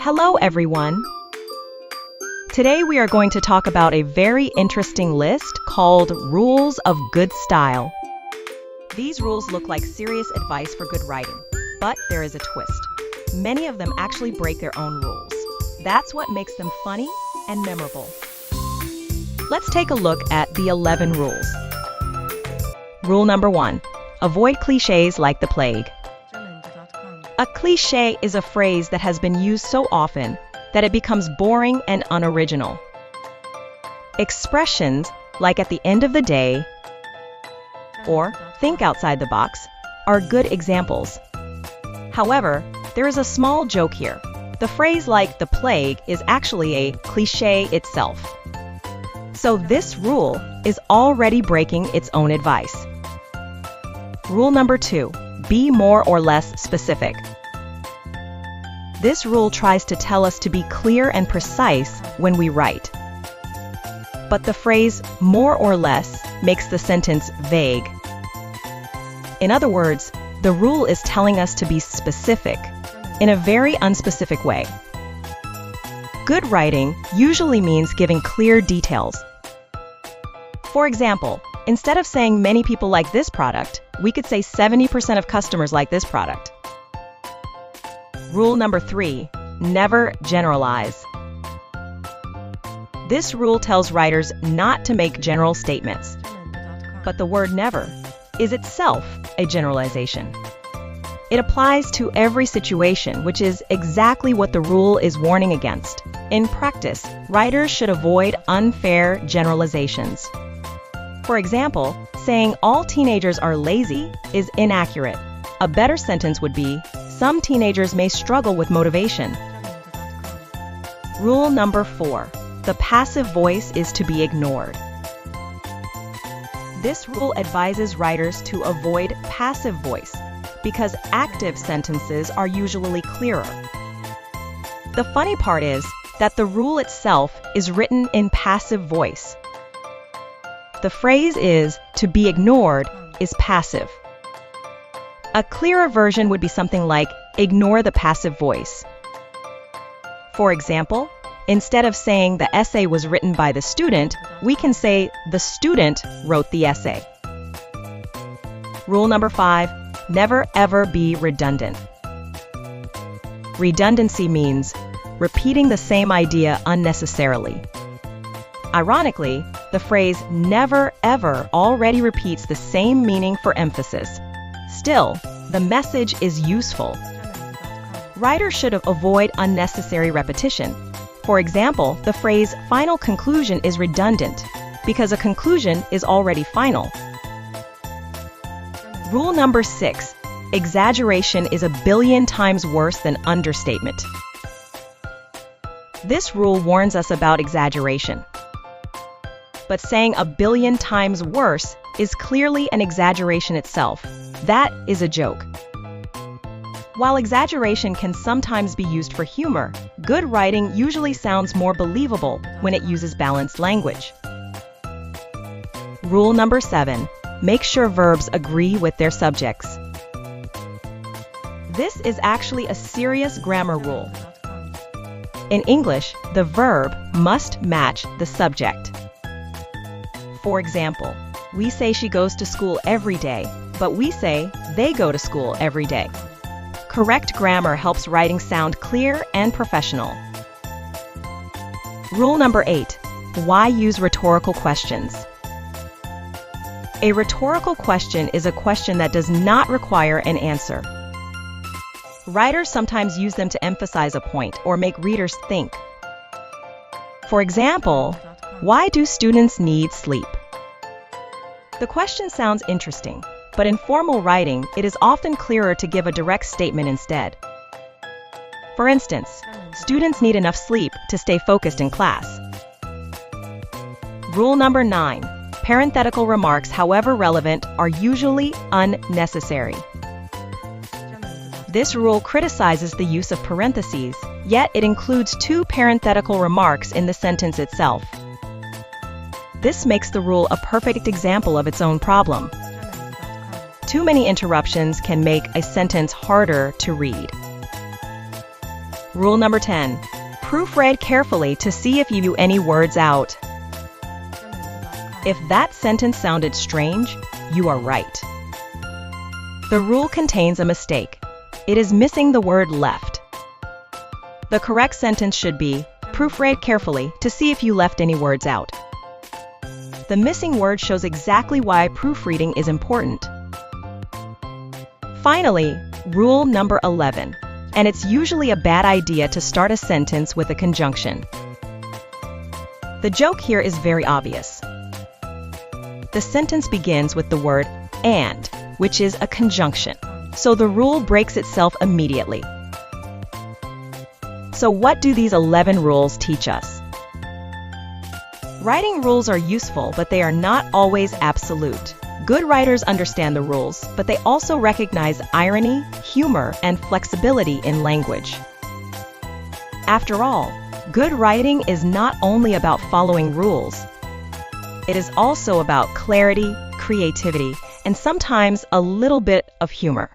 Hello everyone! Today we are going to talk about a very interesting list called Rules of Good Style. These rules look like serious advice for good writing, but there is a twist. Many of them actually break their own rules. That's what makes them funny and memorable. Let's take a look at the 11 rules. Rule number 1. Avoid cliches like the plague. A cliché is a phrase that has been used so often that it becomes boring and unoriginal. Expressions like at the end of the day or think outside the box are good examples. However, there is a small joke here. The phrase like the plague is actually a cliché itself. So this rule is already breaking its own advice. Rule number 2. Be more or less specific. This rule tries to tell us to be clear and precise when we write. But the phrase more or less makes the sentence vague. In other words, the rule is telling us to be specific in a very unspecific way. Good writing usually means giving clear details. For example, instead of saying many people like this product, we could say 70% of customers like this product. Rule number 3. Never generalize. This rule tells writers not to make general statements. But the word never is itself a generalization. It applies to every situation, which is exactly what the rule is warning against. In practice, writers should avoid unfair generalizations. For example, saying all teenagers are lazy is inaccurate. A better sentence would be, some teenagers may struggle with motivation. Rule number 4. The passive voice is to be ignored. This rule advises writers to avoid passive voice because active sentences are usually clearer. The funny part is that the rule itself is written in passive voice. The phrase is, to be ignored, is passive. A clearer version would be something like, ignore the passive voice. For example, instead of saying the essay was written by the student, we can say the student wrote the essay. Rule number 5. Never ever be redundant. Redundancy means repeating the same idea unnecessarily. Ironically, the phrase never ever already repeats the same meaning for emphasis. Still, the message is useful. Writers should avoid unnecessary repetition. For example, the phrase final conclusion is redundant because a conclusion is already final. Rule number 6. Exaggeration is a billion times worse than understatement. This rule warns us about exaggeration. But saying a billion times worse is clearly an exaggeration itself. That is a joke. While exaggeration can sometimes be used for humor, good writing usually sounds more believable when it uses balanced language. Rule number 7. Make sure verbs agree with their subjects. This is actually a serious grammar rule. In English, the verb must match the subject. For example, we say she goes to school every day, but we say they go to school every day. Correct grammar helps writing sound clear and professional. Rule number 8. Why use rhetorical questions? A rhetorical question is a question that does not require an answer. Writers sometimes use them to emphasize a point or make readers think. For example, why do students need sleep? The question sounds interesting, but in formal writing, it is often clearer to give a direct statement instead. For instance, students need enough sleep to stay focused in class. Rule number 9. Parenthetical remarks, however relevant, are usually unnecessary. This rule criticizes the use of parentheses, yet it includes 2 parenthetical remarks in the sentence itself. This makes the rule a perfect example of its own problem. Too many interruptions can make a sentence harder to read. Rule number 10. Proofread carefully to see if you leave any words out. If that sentence sounded strange, you are right. The rule contains a mistake. It is missing the word left. The correct sentence should be, proofread carefully to see if you left any words out. The missing word shows exactly why proofreading is important. Finally, rule number 11. And it's usually a bad idea to start a sentence with a conjunction. The joke here is very obvious. The sentence begins with the word and, which is a conjunction. So the rule breaks itself immediately. So what do these 11 rules teach us? Writing rules are useful, but they are not always absolute. Good writers understand the rules, but they also recognize irony, humor, and flexibility in language. After all, good writing is not only about following rules. It is also about clarity, creativity, and sometimes a little bit of humor.